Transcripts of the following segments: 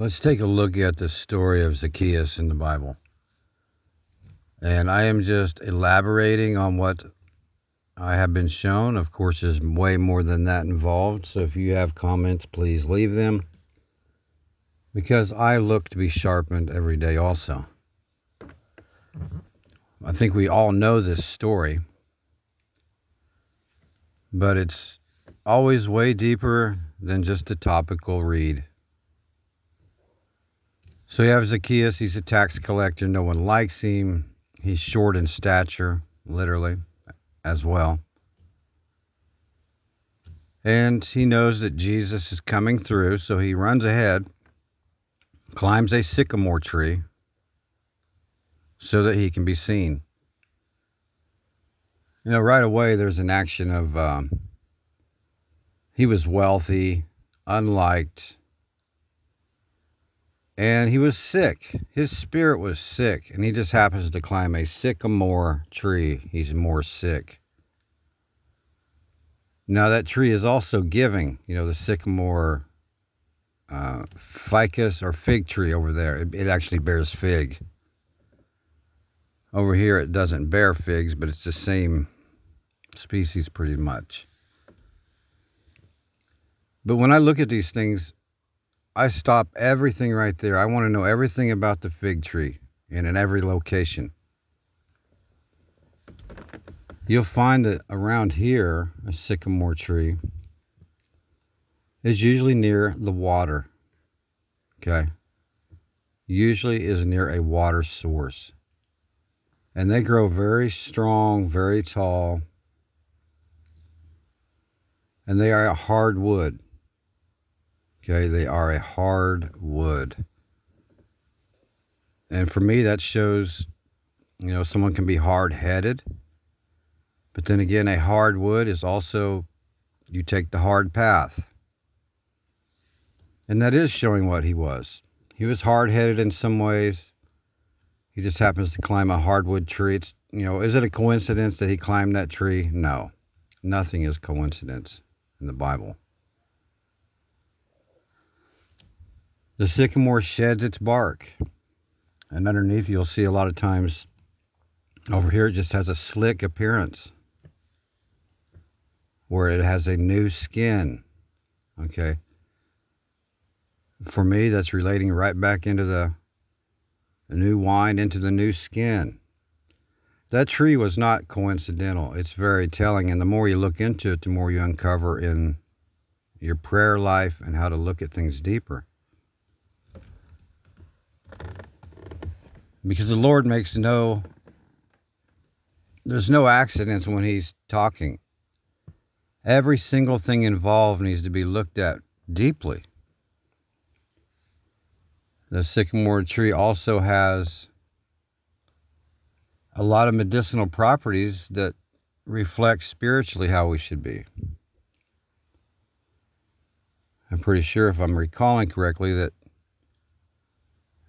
Let's take a look at the story of Zacchaeus in the Bible. And I am just elaborating on what I have been shown. Of course, there's way more than that involved. So if you have comments, please leave them. Because I look to be sharpened every day also. I think we all know this story. But it's always way deeper than just a topical read. So you have Zacchaeus. He's a tax collector. No one likes him. He's short in stature, literally, as well. And he knows that Jesus is coming through, so he runs ahead, climbs a sycamore tree so that he can be seen. Right away there's an action of he was wealthy, unliked, and he was sick. His spirit was sick, and he just happens to climb a sycamore tree. He's more sick. Now, that tree is also giving, the sycamore ficus or fig tree over there. It actually bears fig. Over here, it doesn't bear figs, but it's the same species pretty much. But when I look at these things, I stop everything right there. I want to know everything about the fig tree and in every location. You'll find that around here, a sycamore tree is usually near the water, okay? Usually is near a water source. And they grow very strong, very tall, and they are a hardwood, okay? They are a hardwood. And for me, that shows, someone can be hard-headed. But then again, a hardwood is also, you take the hard path. And that is showing what he was. He was hard-headed in some ways. He just happens to climb a hardwood tree. It's, is it a coincidence that he climbed that tree? No. Nothing is coincidence in the Bible. The sycamore sheds its bark. And underneath you'll see a lot of times, over here it just has a slick appearance, where it has a new skin, okay? For me, that's relating right back into the new wine, into the new skin. That tree was not coincidental. It's very telling, and the more you look into it, the more you uncover in your prayer life and how to look at things deeper. Because the Lord makes there's no accidents when he's talking. Every single thing involved needs to be looked at deeply. The sycamore tree also has a lot of medicinal properties that reflect spiritually how we should be. I'm pretty sure, if I'm recalling correctly, that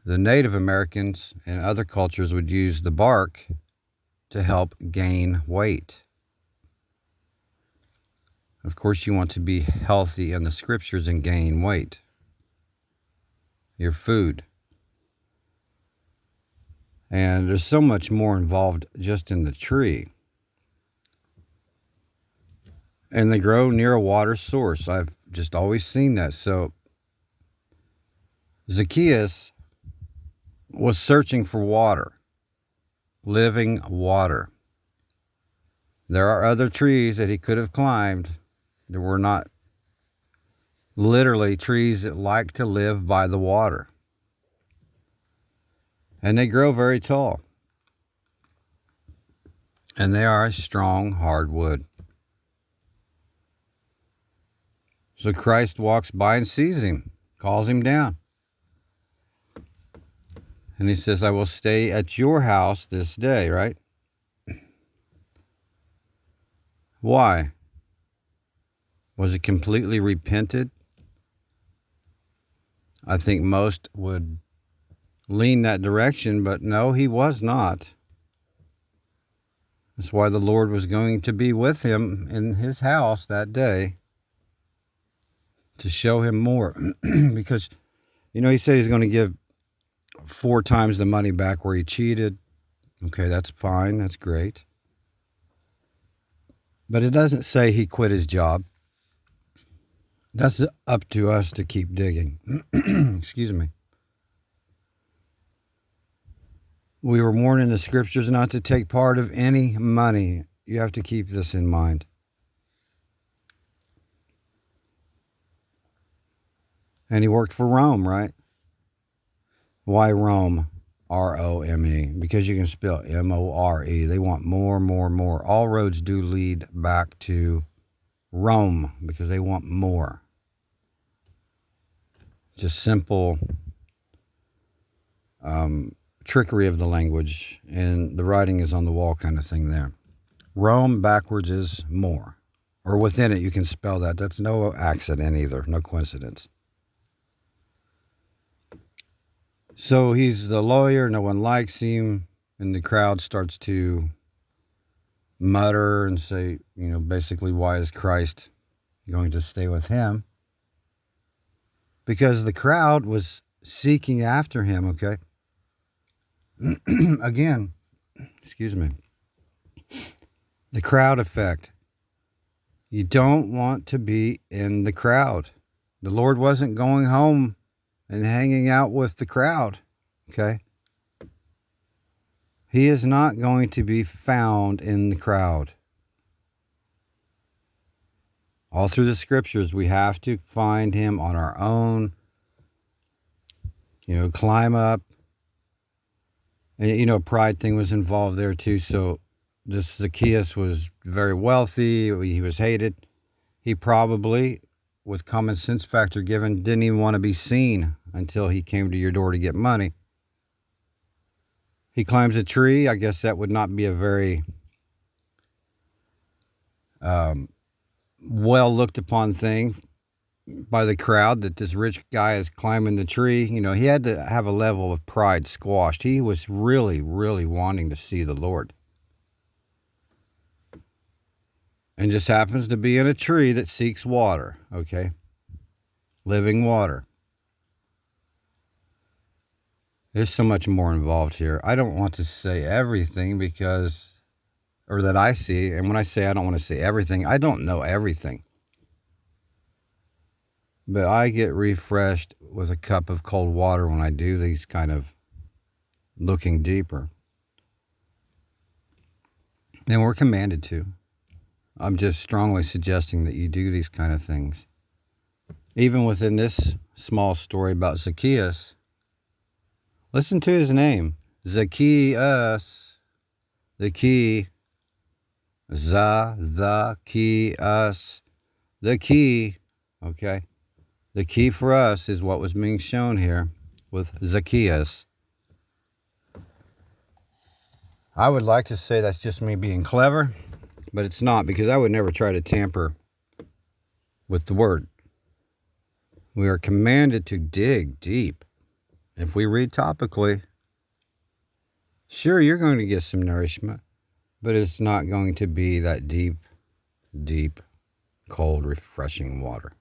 the Native Americans and other cultures would use the bark to help gain weight. Of course, you want to be healthy in the scriptures and gain weight. Your food. And there's so much more involved just in the tree. And they grow near a water source. I've just always seen that. So Zacchaeus was searching for water, living water. There are other trees that he could have climbed. There were not literally trees that like to live by the water. And they grow very tall. And they are a strong hardwood. So Christ walks by and sees him, calls him down. And he says, I will stay at your house this day, right? Why? Was it completely repented? I think most would lean that direction, but no, he was not. That's why the Lord was going to be with him in his house that day to show him more. Because He said he's going to give 4 times the money back where he cheated. Okay, that's fine. That's great. But it doesn't say he quit his job. That's up to us to keep digging. Excuse me. We were warned in the scriptures not to take part of any money. You have to keep this in mind. And he worked for Rome, right? Why Rome? R-O-M-E. Because you can spell M-O-R-E. They want more, more, more. All roads do lead back to Rome because they want more. Just simple trickery of the language, and the writing is on the wall kind of thing there. Rome backwards is more. Or within it, you can spell that. That's no accident either, no coincidence. So he's the lawyer, no one likes him, and the crowd starts to mutter and say, basically, why is Christ going to stay with him? Because the crowd was seeking after him, okay? Again, excuse me. The crowd effect. You don't want to be in the crowd. The Lord wasn't going home and hanging out with the crowd, okay? He is not going to be found in the crowd. All through the scriptures, we have to find him on our own, climb up. And, pride thing was involved there too. So this Zacchaeus was very wealthy. He was hated. He probably, with common sense factor given, didn't even want to be seen until he came to your door to get money. He climbs a tree. I guess that would not be a very well looked upon thing by the crowd, that this rich guy is climbing the tree. He had to have a level of pride squashed. He was really, really wanting to see the Lord. And just happens to be in a tree that seeks water, okay? Living water. There's so much more involved here. I don't want to say everything or that I see. And when I say I don't want to say everything, I don't know everything. But I get refreshed with a cup of cold water when I do these kind of looking deeper. And we're commanded to. I'm just strongly suggesting that you do these kind of things. Even within this small story about Zacchaeus, listen to his name. Zacchaeus. The key. Zacchaeus. The key. Okay. The key for us is what was being shown here with Zacchaeus. I would like to say that's just me being clever, but it's not, because I would never try to tamper with the word. We are commanded to dig deep. If we read topically, sure, you're going to get some nourishment, but it's not going to be that deep, deep, cold, refreshing water.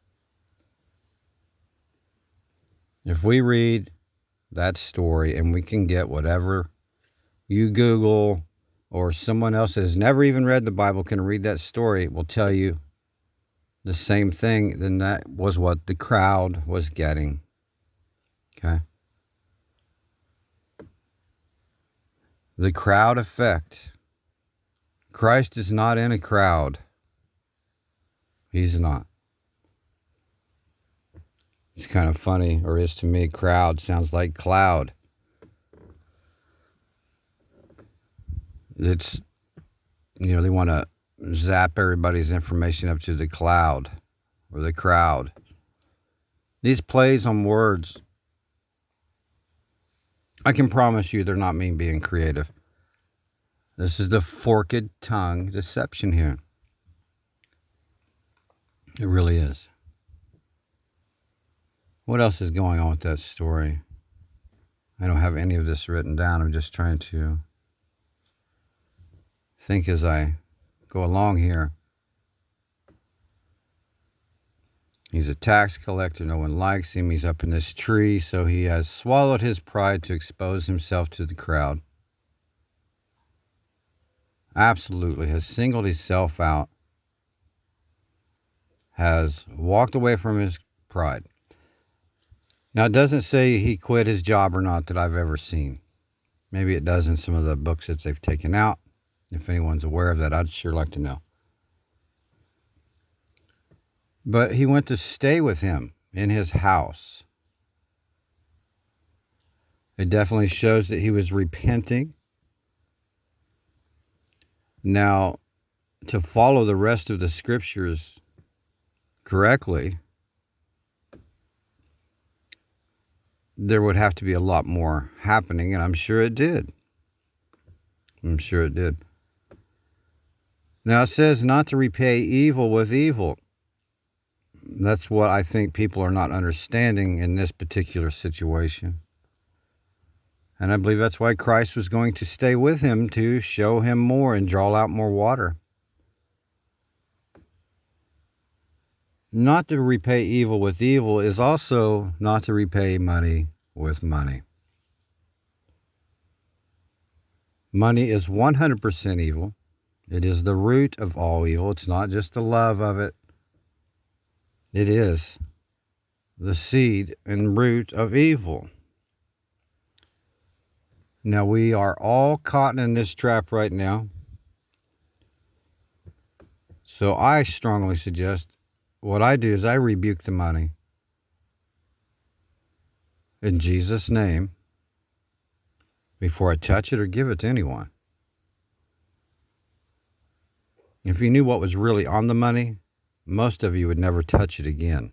If we read that story and we can get whatever you Google or someone else that has never even read the Bible can read that story, it will tell you the same thing, then that was what the crowd was getting. Okay? The crowd effect. Christ is not in a crowd. He's not. It's kind of funny, or is to me. Crowd sounds like cloud. It's, they want to zap everybody's information up to the cloud or the crowd. These plays on words, I can promise you they're not me being creative. This is the forked tongue deception here. It really is. What else is going on with that story? I don't have any of this written down. I'm just trying to think as I go along here. He's a tax collector. No one likes him. He's up in this tree, so he has swallowed his pride to expose himself to the crowd. Absolutely has singled himself out, has walked away from his pride. Now, it doesn't say he quit his job or not that I've ever seen. Maybe it does in some of the books that they've taken out. If anyone's aware of that, I'd sure like to know. But he went to stay with him in his house. It definitely shows that he was repenting. Now, to follow the rest of the scriptures correctly, there would have to be a lot more happening, and I'm sure it did. I'm sure it did. Now, it says not to repay evil with evil. That's what I think people are not understanding in this particular situation. And I believe that's why Christ was going to stay with him, to show him more and draw out more water. Not to repay evil with evil is also not to repay money with money. Money is 100% evil. It is the root of all evil. It's not just the love of it. It is the seed and root of evil. Now, we are all caught in this trap right now. So I strongly suggest, what I do is I rebuke the money in Jesus' name before I touch it or give it to anyone. If you knew what was really on the money, most of you would never touch it again.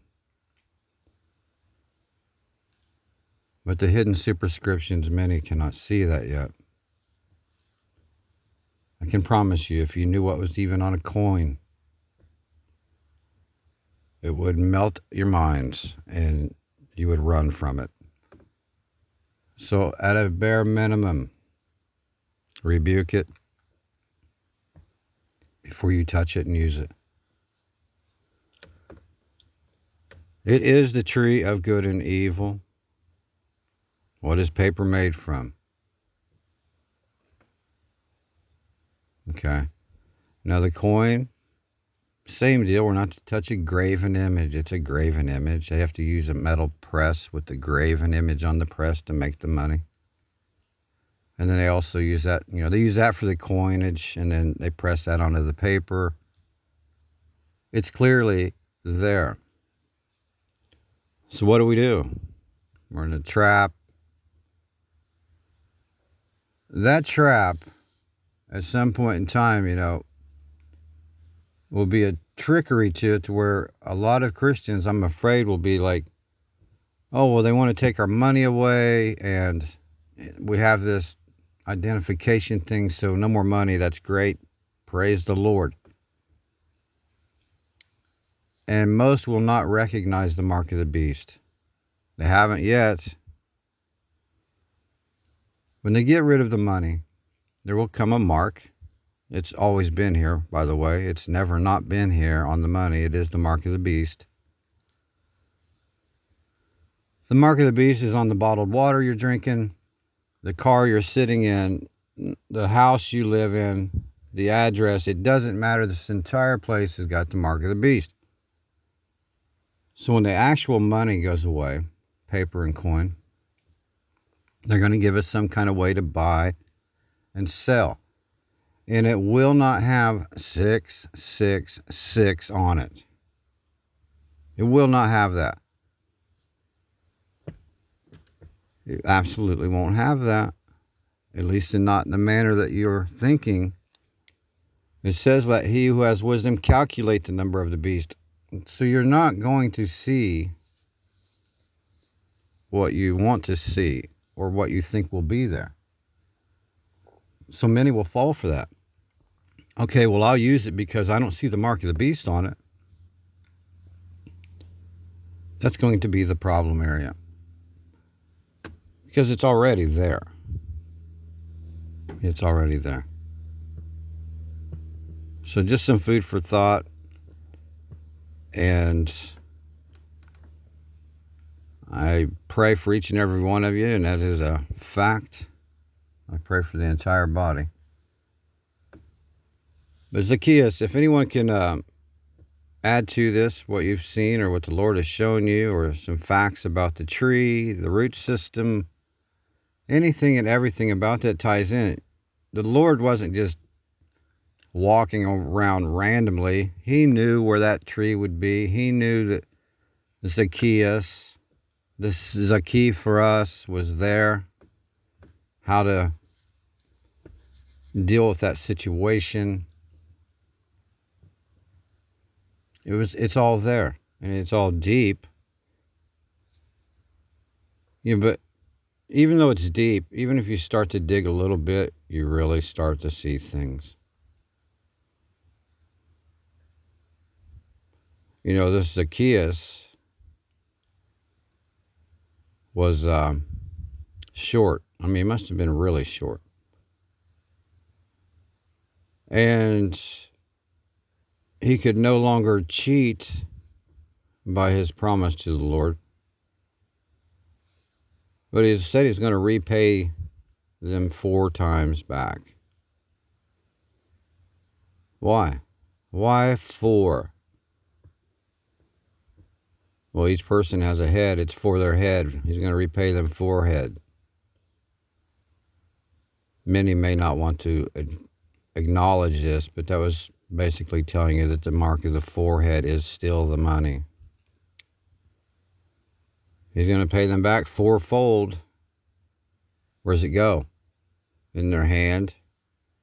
But the hidden superscriptions, many cannot see that yet. I can promise you, if you knew what was even on a coin, it would melt your minds and you would run from it. So at a bare minimum, rebuke it before you touch it and use it. It is the tree of good and evil. What is paper made from? Okay. Now the coin, same deal. We're not to touch a graven image. It's a graven image. They have to use a metal press with the graven image on the press to make the money. And then they also use that, they use that for the coinage, and then they press that onto the paper. It's clearly there. So what do? We're in a trap. That trap, at some point in time, will be a trickery to it, to where a lot of Christians, I'm afraid, will be like, oh, well, they want to take our money away, and we have this identification thing, so no more money. That's great. Praise the Lord. And most will not recognize the mark of the beast. They haven't yet. When they get rid of the money, there will come a mark. It's always been here, by the way. It's never not been here on the money. It is the mark of the beast. The mark of the beast is on the bottled water you're drinking, the car you're sitting in, the house you live in, the address. It doesn't matter. This entire place has got the mark of the beast. So when the actual money goes away, paper and coin, they're going to give us some kind of way to buy and sell. And it will not have 666 on it. It will not have that. It absolutely won't have that. At least not in the manner that you're thinking. It says, let he who has wisdom calculate the number of the beast. So you're not going to see what you want to see or what you think will be there. So many will fall for that. Okay, well, I'll use it because I don't see the mark of the beast on it. That's going to be the problem area. Because it's already there. It's already there. So just some food for thought. And I pray for each and every one of you, and that is a fact. I pray for the entire body. But Zacchaeus, if anyone can add to this what you've seen or what the Lord has shown you, or some facts about the tree, the root system, anything and everything about that ties in. The Lord wasn't just walking around randomly. He knew where that tree would be. He knew that Zacchaeus, this Zacchaeus for us, was there. How to deal with that situation. It's all there, and it's all deep. But even though it's deep, even if you start to dig a little bit, you really start to see things. This Zacchaeus was short. I mean, he must have been really short. And he could no longer cheat by his promise to the Lord. But he said he's going to repay them 4 times back. Why? Why 4? Well, each person has a head. It's for their head. He's going to repay them 4 head. Many may not want to acknowledge this, but that was basically telling you that the mark of the forehead is still the money. He's going to pay them back 4-fold. Where's it go? In their hand.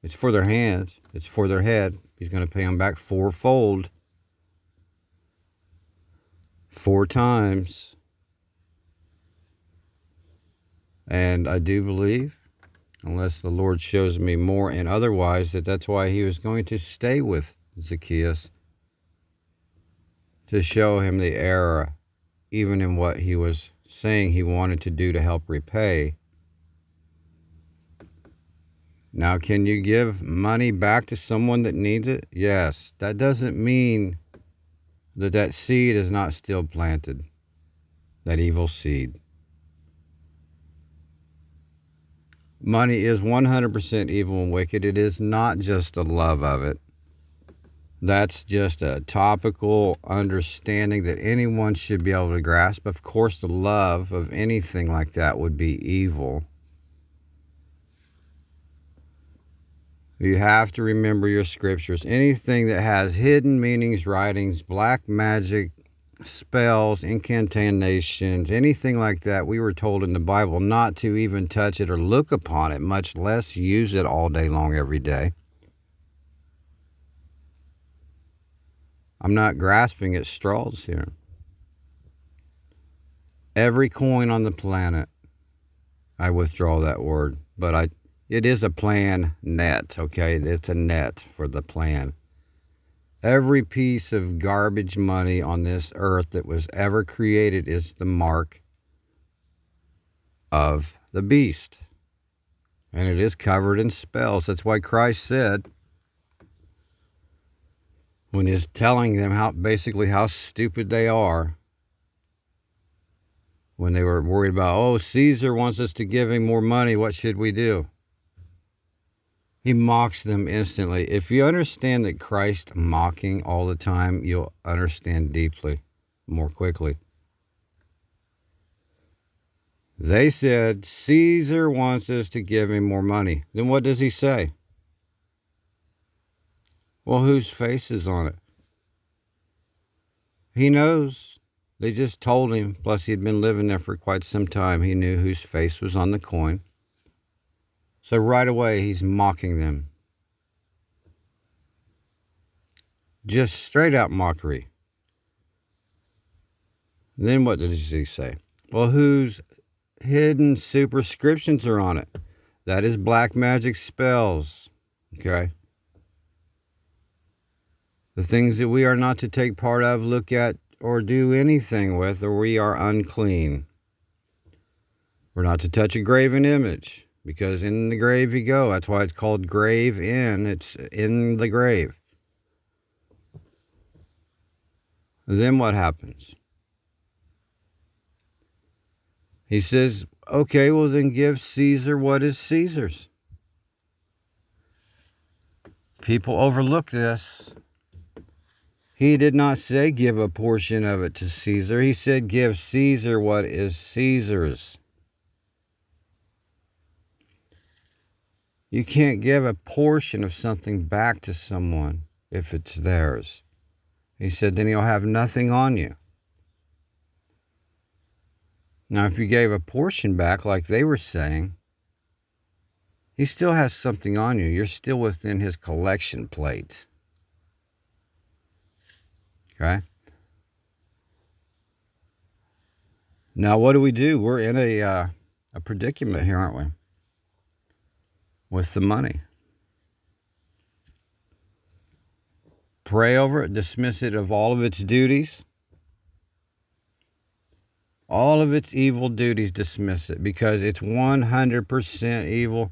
It's for their hand. It's for their head. He's going to pay them back 4-fold. 4 times. And I do believe, unless the Lord shows me more and otherwise, that's why he was going to stay with Zacchaeus, to show him the error, even in what he was saying he wanted to do to help repay. Now, can you give money back to someone that needs it? Yes. That doesn't mean that seed is not still planted, that evil seed. Money is 100% evil and wicked. It is not just the love of it. That's just a topical understanding that anyone should be able to grasp. Of course, the love of anything like that would be evil. You have to remember your scriptures. Anything that has hidden meanings, writings, black magic, spells, incantations, anything like that, we were told in the Bible not to even touch it or look upon it, much less use it all day long every day. I'm not grasping at straws here. Every coin on the planet, I withdraw that word, but it is a plan net, okay? It's a net for the plan. Every piece of garbage money on this earth that was ever created is the mark of the beast. And it is covered in spells. That's why Christ said, when he's telling them how stupid they are, when they were worried about, Caesar wants us to give him more money, what should we do? He mocks them instantly. If you understand that Christ mocking all the time, you'll understand deeply, more quickly. They said, Caesar wants us to give him more money. Then what does he say? Well, whose face is on it? He knows. They just told him. Plus, he had been living there for quite some time. He knew whose face was on the coin. So right away, he's mocking them. Just straight out mockery. Then what does he say? Well, whose hidden superscriptions are on it? That is black magic spells. Okay? The things that we are not to take part of, look at, or do anything with, or we are unclean. We're not to touch a graven image, because in the grave you go. That's why it's called grave in. It's in the grave. Then what happens? He says, okay, well then give Caesar what is Caesar's. People overlook this. He did not say give a portion of it to Caesar. He said give Caesar what is Caesar's. You can't give a portion of something back to someone if it's theirs. He said then he'll have nothing on you. Now, if you gave a portion back like they were saying, he still has something on you. You're still within his collection plate. Okay? Now, what do? We're in a predicament here, aren't we? With the money. Pray over it, dismiss it of all of its duties. All of its evil duties, dismiss it, because it's 100% evil.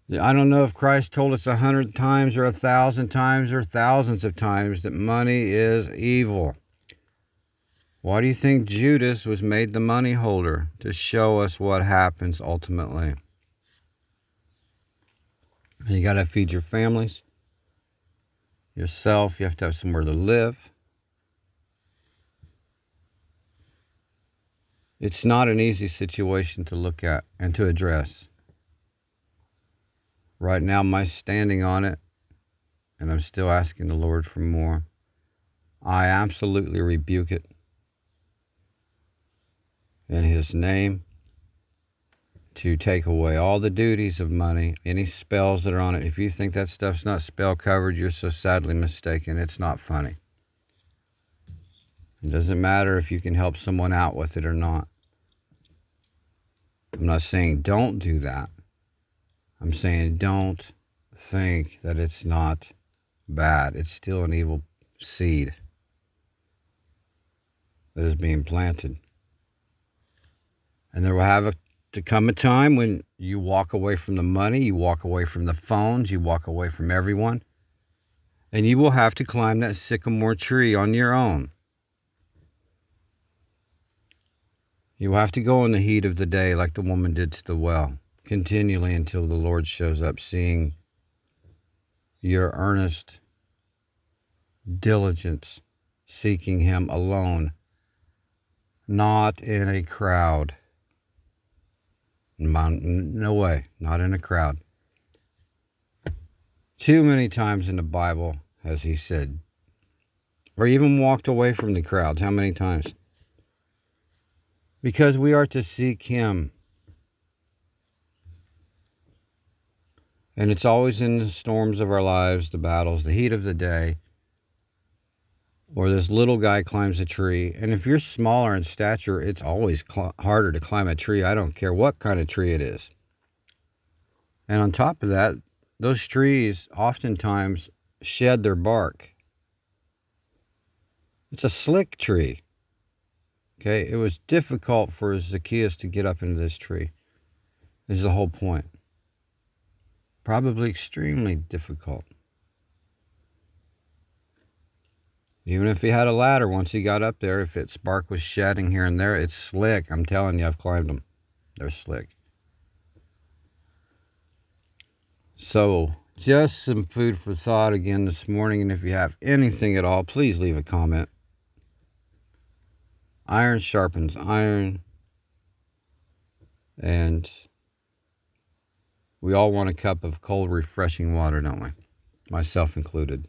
I don't know if Christ told us 100 times or 1,000 times or thousands of times that money is evil. Why do you think Judas was made the money holder? To show us what happens ultimately. You got to feed your families, yourself. You have to have somewhere to live. It's not an easy situation to look at and to address. Right now, my standing on it, and I'm still asking the Lord for more. I absolutely rebuke it in His name, to take away all the duties of money, any spells that are on it. If you think that stuff's not spell covered, you're so sadly mistaken. It's not funny. It doesn't matter if you can help someone out with it or not. I'm not saying don't do that. I'm saying don't think that it's not bad. It's still an evil seed that is being planted. And there will have to come a time when you walk away from the money, you walk away from the phones, you walk away from everyone, and you will have to climb that sycamore tree on your own. You will have to go in the heat of the day like the woman did to the well, continually until the Lord shows up, seeing your earnest diligence, seeking Him alone, not in a crowd. No way, not in a crowd. Too many times in the Bible has He said, or even walked away from the crowds. How many times? Because we are to seek Him. And it's always in the storms of our lives, the battles, the heat of the day, or this little guy climbs a tree. And if you're smaller in stature, it's always harder to climb a tree. I don't care what kind of tree it is. And on top of that, those trees oftentimes shed their bark. It's a slick tree. Okay, it was difficult for Zacchaeus to get up into this tree. Is the whole point. Probably extremely difficult. Even if he had a ladder, once he got up there, if its bark was shedding here and there, it's slick. I'm telling you, I've climbed them. They're slick. So, just some food for thought again this morning. And if you have anything at all, please leave a comment. Iron sharpens iron. And we all want a cup of cold, refreshing water, don't we? Myself included.